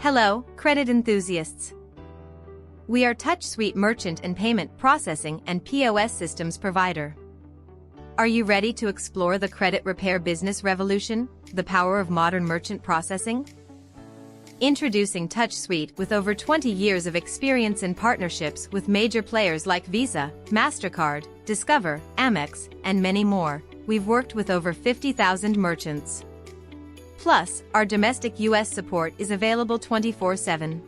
Hello, credit enthusiasts. We are TouchSuite merchant and payment processing and POS systems provider. Are you ready to explore the credit repair business revolution, the power of modern merchant processing? Introducing TouchSuite. With over 20 years of experience in partnerships with major players like Visa, MasterCard, Discover, Amex, and many more, we've worked with over 50,000 merchants. Plus, our domestic US support is available 24/7.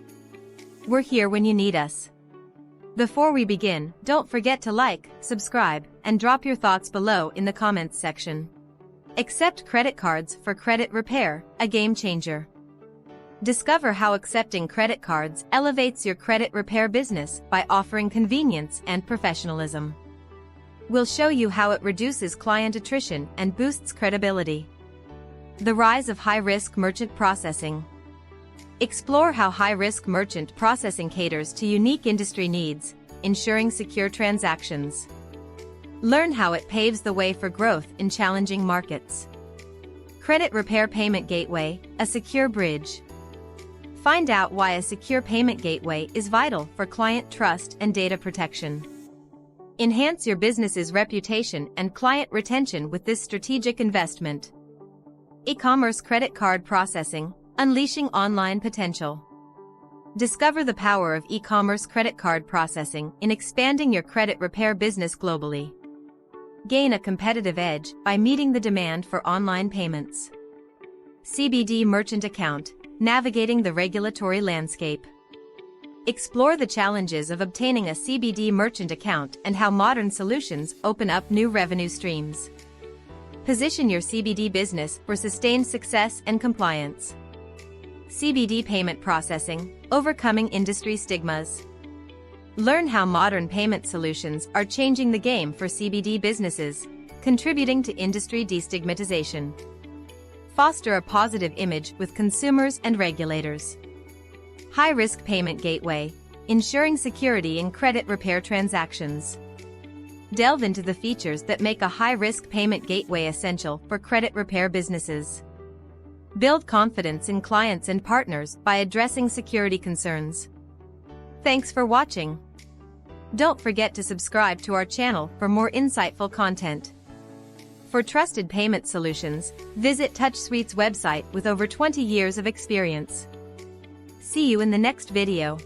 We're here when you need us. Before we begin, don't forget to like, subscribe, and drop your thoughts below in the comments section. Accept credit cards for credit repair, a game changer. Discover how accepting credit cards elevates your credit repair business by offering convenience and professionalism. We'll show you how it reduces client attrition and boosts credibility. The rise of high-risk merchant processing. Explore how high-risk merchant processing caters to unique industry needs, ensuring secure transactions. Learn how it paves the way for growth in challenging markets. Credit Repair Payment Gateway, a secure bridge. Find out why a secure payment gateway is vital for client trust and data protection. Enhance your business's reputation and client retention with this strategic investment. E-commerce credit card processing, unleashing online potential. Discover the power of e-commerce credit card processing in expanding your credit repair business globally. Gain a competitive edge by meeting the demand for online payments. CBD merchant account, navigating the regulatory landscape. Explore the challenges of obtaining a CBD merchant account and how modern solutions open up new revenue streams. Position your CBD business for sustained success and compliance. CBD payment processing, overcoming industry stigmas. Learn how modern payment solutions are changing the game for CBD businesses, contributing to industry destigmatization. Foster a positive image with consumers and regulators. High-risk payment gateway, ensuring security in credit repair transactions. Delve into the features that make a high-risk payment gateway essential for credit repair businesses. Build confidence in clients and partners by addressing security concerns. Thanks for watching. Don't forget to subscribe to our channel for more insightful content. For trusted payment solutions, visit TouchSuite's website with over 20 years of experience. See you in the next video.